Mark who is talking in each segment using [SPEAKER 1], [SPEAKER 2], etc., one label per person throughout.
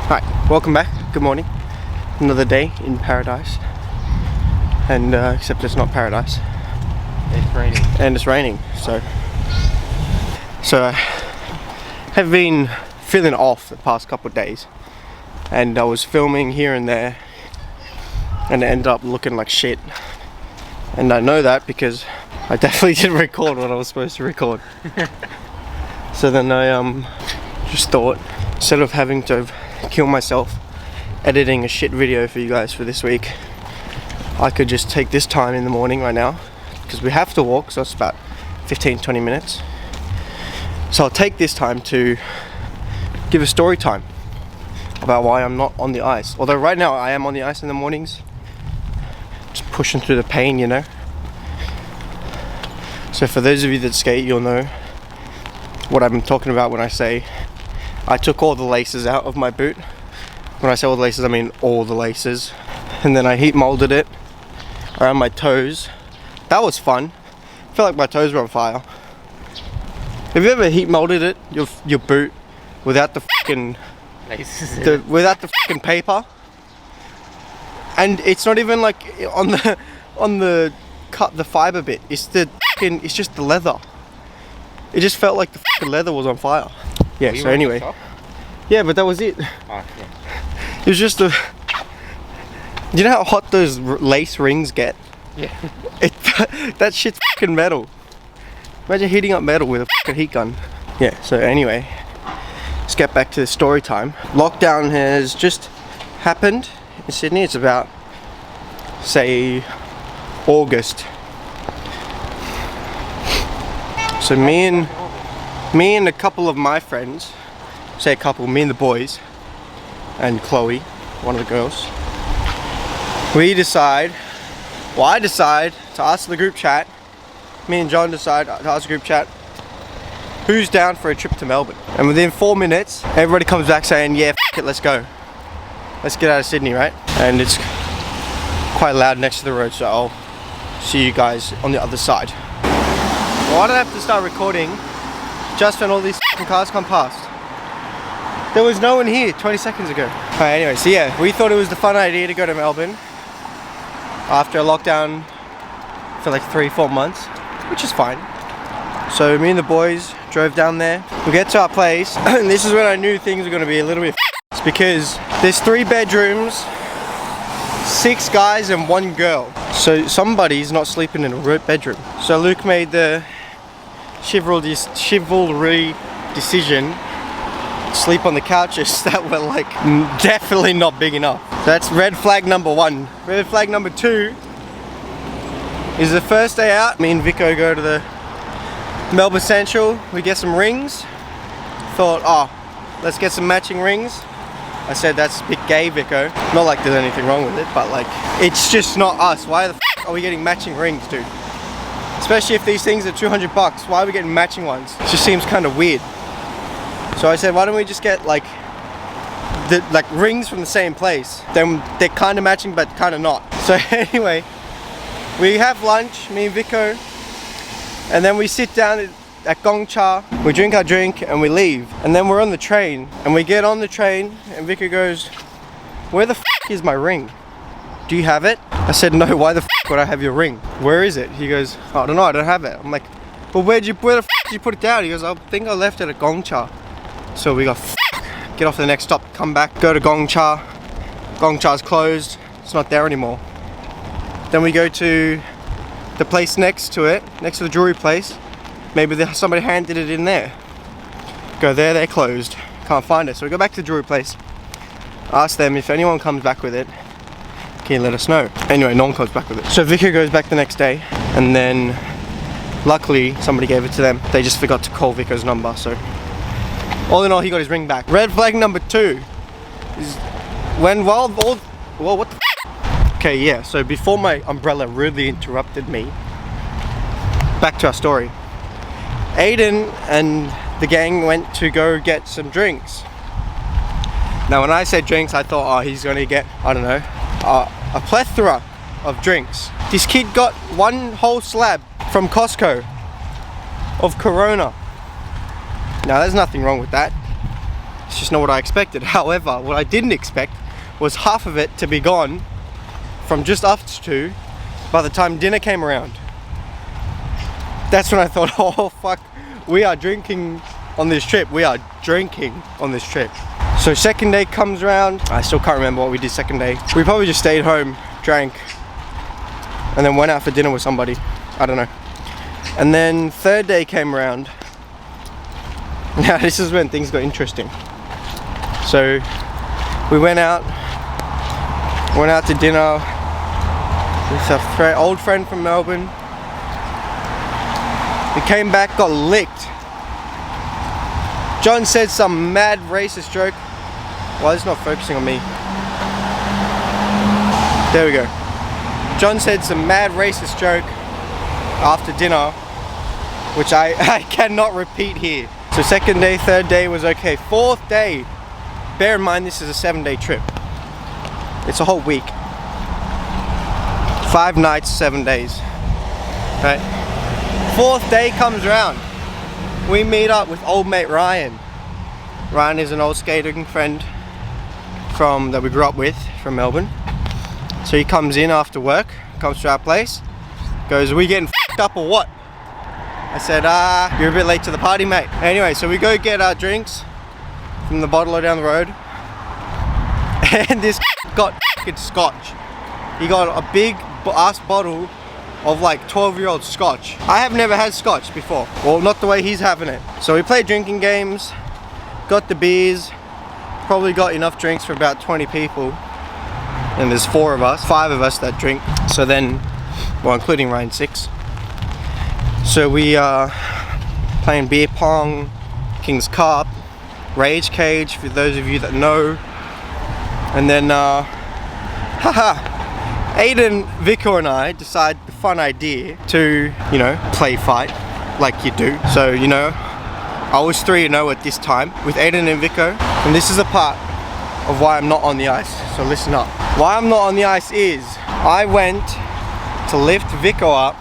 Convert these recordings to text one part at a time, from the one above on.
[SPEAKER 1] Hi, welcome back. Good morning. Another day in paradise, and except it's not paradise.
[SPEAKER 2] It's raining.
[SPEAKER 1] And it's raining. So I have been feeling off the past couple of days, and I was filming here and there, and it ended up looking like shit. And I know that because I definitely didn't record what I was supposed to record. So then I just thought, instead of having to kill myself editing a shit video for you guys for this week, I could just take this time in the morning right now, because we have to walk, so it's about 15-20 minutes. So I'll take this time to give a story time about why I'm not on the ice. Although right now I am on the ice in the mornings, just pushing through the pain, you know. So for those of you that skate, you'll know what I'm talking about when I say I took all the laces out of my boot. When I say all the laces, I mean all the laces. And then I heat molded it around my toes. That was fun. I felt like my toes were on fire. Have you ever heat molded it, your boot, without the fucking
[SPEAKER 2] laces?
[SPEAKER 1] Without the fucking paper? And it's not even like on the cut the fiber bit. It's just the leather. It just felt like the fucking leather was on fire. Yeah. So anyway. Yeah, but that was it.
[SPEAKER 2] Oh, yeah.
[SPEAKER 1] It was just you know how hot those lace rings get?
[SPEAKER 2] Yeah.
[SPEAKER 1] That shit's fucking metal. Imagine heating up metal with a fucking heat gun. Yeah. So anyway, let's get back to the story time. Lockdown has just happened in Sydney. It's about, say, August. So me and a couple of my friends, say a couple, me and the boys, and Chloe, one of the girls, I decide to ask the group chat, me and John decide to ask the group chat, who's down for a trip to Melbourne? And within 4 minutes, everybody comes back saying, yeah, f it, let's go. Let's get out of Sydney, right? And it's quite loud next to the road, so I'll see you guys on the other side. Why did I have to start recording just when all these f***ing cars come past? There was no one here 20 seconds ago. Alright, anyway, so yeah, we thought it was the fun idea to go to Melbourne after a lockdown for like 3-4 months, which is fine. So me and the boys drove down there. We get to our place, and this is when I knew things were going to be a little bit f***ed, because there's 3 bedrooms, 6 guys and 1 girl. So somebody's not sleeping in a bedroom. So Luke made the chivalry decision to sleep on the couches that were like definitely not big enough. That's red flag number 1. Red flag number 2 is the first day out. Me and Vico go to the Melbourne Central. We get some rings. Thought, oh, let's get some matching rings. I said, that's a bit gay, Vico. Not like there's anything wrong with it, but like, it's just not us. Why the f are we getting matching rings, dude? Especially if these things are 200 bucks. Why are we getting matching ones? It just seems kind of weird. So I said, why don't we just get like rings from the same place? Then they're kind of matching, but kind of not. So anyway, we have lunch, me and Vico, and then we sit down at Gong Cha, we drink our drink and we leave. And then we're on the train, and we get on the train and Vico goes, where the f is my ring? Do you have it? I said, no, why the f would I have your ring? Where is it? He goes, oh, I don't know, I don't have it. I'm like, well, where the f did you put it down? He goes, I think I left it at Gong Cha. So we go, get off the next stop, come back, go to Gong Cha. Gong Cha's closed, it's not there anymore. Then we go to the place next to it, next to the jewelry place. Maybe somebody handed it in there. Go there, they're closed. Can't find it. So we go back to the jewelry place. Ask them if anyone comes back with it, can you let us know? Anyway, no one comes back with it. So Vico goes back the next day, and then luckily somebody gave it to them. They just forgot to call Vico's number, so all in all, he got his ring back. Red flag number 2 is when what the f? Okay, yeah, so before my umbrella rudely interrupted me, back to our story. Aiden and the gang went to go get some drinks. Now when I said drinks, I thought, oh, he's gonna get, I don't know, a plethora of drinks. This kid got 1 whole slab from Costco of Corona. Now there's nothing wrong with that. It's just not what I expected. However, what I didn't expect was half of it to be gone from just us two by the time dinner came around. That's when I thought, oh fuck, we are drinking on this trip. We are drinking on this trip. So second day comes around. I still can't remember what we did second day. We probably just stayed home, drank, and then went out for dinner with somebody. I don't know. And then third day came around. Now this is when things got interesting. So we went out to dinner with a old friend from Melbourne. We came back, got licked. John said some mad racist joke. Why is it not focusing on me? There we go. John said some mad racist joke after dinner, which I cannot repeat here. So second day, third day was okay. Fourth day, bear in mind this is a 7-day trip. It's a whole week. 5 nights, 7 days. Right? Fourth day comes around. We meet up with old mate Ryan. Ryan is an old skating friend that we grew up with from Melbourne. So he comes in after work, comes to our place, goes, "Are we getting f***ed up or what?" I said, "You're a bit late to the party, mate." Anyway, so we go get our drinks from the bottler down the road. And this got f***ing scotch. He got a big ass bottle of like 12-year-old scotch. I have never had scotch before. Well, not the way he's having it. So we played drinking games, got the beers, probably got enough drinks for about 20 people. And there's 5 of us that drink. So then, well, including Ryan, 6. So we playing beer pong, King's Cup, Rage Cage for those of you that know. And then, Aiden, Vico and I decide the fun idea to, you know, play fight like you do. So, you know, I was 3-0 at this time with Aiden and Vico. And this is a part of why I'm not on the ice. So listen up. Why I'm not on the ice is I went to lift Vico up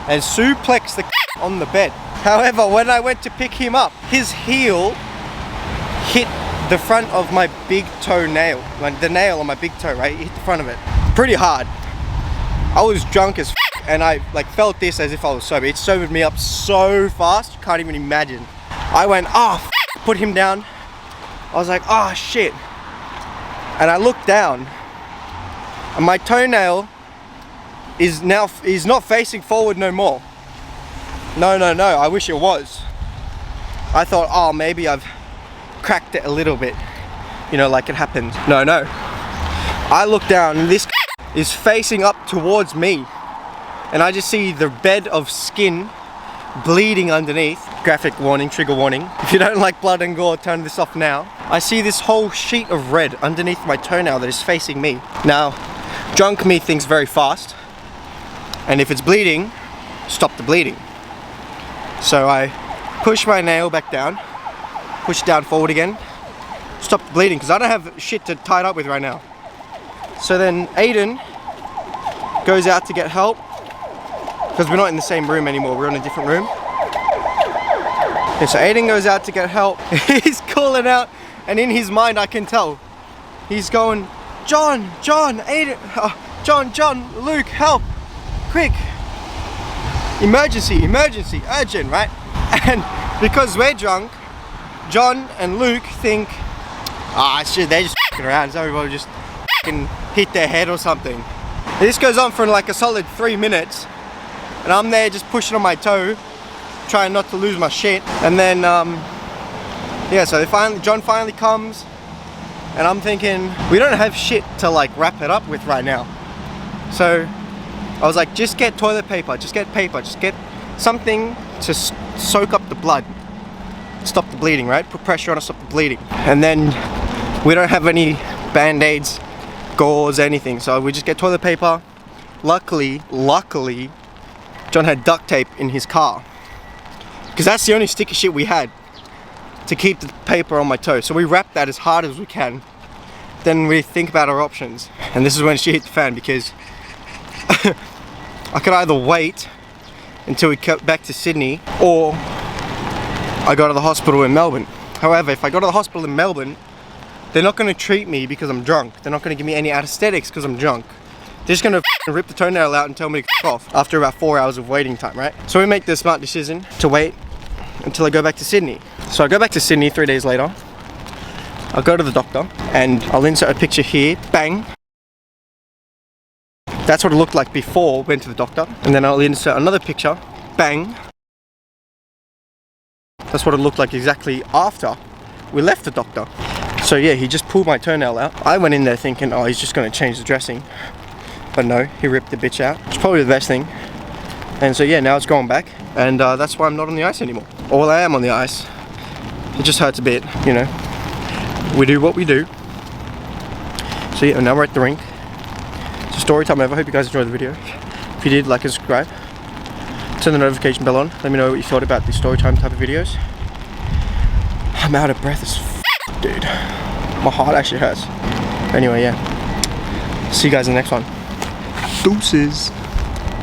[SPEAKER 1] and suplex the on the bed. However, when I went to pick him up, his heel hit the front of my big toe nail. Like the nail on my big toe, right? It hit the front of it. Pretty hard. I was drunk as and I like felt this as if I was sober. It sobered me up so fast, you can't even imagine. I went, oh, put him down. I was like, oh shit. And I looked down and my toenail is not facing forward no more. No, I wish it was. I thought, oh, maybe I've cracked it a little bit. You know, like it happened. No. I look down and this is facing up towards me. And I just see the bed of skin bleeding underneath. Graphic warning, trigger warning. If you don't like blood and gore, turn this off now. I see this whole sheet of red underneath my toenail that is facing me. Now, drunk me thinks very fast. And if it's bleeding, stop the bleeding. So I push my nail back down, push it down forward again, stop the bleeding, because I don't have shit to tie it up with right now. So then Aiden goes out to get help, because we're not in the same room anymore, we're in a different room. And so Aiden goes out to get help. He's calling out, and in his mind I can tell, he's going, John, Aiden, John, Luke, help, quick. Emergency, urgent, right? And because we're drunk, John and Luke think, shit, they're just f***ing around, so everybody just f***ing hit their head or something. And this goes on for like a solid 3 minutes, and I'm there just pushing on my toe, trying not to lose my shit. And then, yeah, so John finally comes, and I'm thinking, we don't have shit to like wrap it up with right now. So I was like, just get toilet paper, just get paper, just get something to soak up the blood, stop the bleeding, right? Put pressure on it, stop the bleeding. And then we don't have any band-aids, gauze, anything, so we just get toilet paper. Luckily, John had duct tape in his car, because that's the only sticky shit we had to keep the paper on my toe. So we wrap that as hard as we can. Then we think about our options. And this is when shit hit the fan, because I could either wait until we got back to Sydney, or I go to the hospital in Melbourne. However, if I go to the hospital in Melbourne, they're not going to treat me because I'm drunk. They're not going to give me any anesthetics because I'm drunk. They're just going to rip the toenail out and tell me to f off after about 4 hours of waiting time, right? So we make the smart decision to wait until I go back to Sydney. So I go back to Sydney 3 days later. I'll go to the doctor and I'll insert a picture here. Bang. That's what it looked like before I went to the doctor. And then I'll insert another picture. Bang. That's what it looked like exactly after we left the doctor. So yeah, he just pulled my toenail out. I went in there thinking, oh, he's just going to change the dressing. But no, he ripped the bitch out. It's probably the best thing. And so yeah, now it's going back. And that's why I'm not on the ice anymore. Or well, I am on the ice. It just hurts a bit, you know. We do what we do. So yeah, now we're at the rink. It's a story time ever. I hope you guys enjoyed the video. If you did, like and subscribe. Turn the notification bell on. Let me know what you thought about the story time type of videos. I'm out of breath as f, dude. My heart actually hurts. Anyway, yeah. See you guys in the next one. Deuces.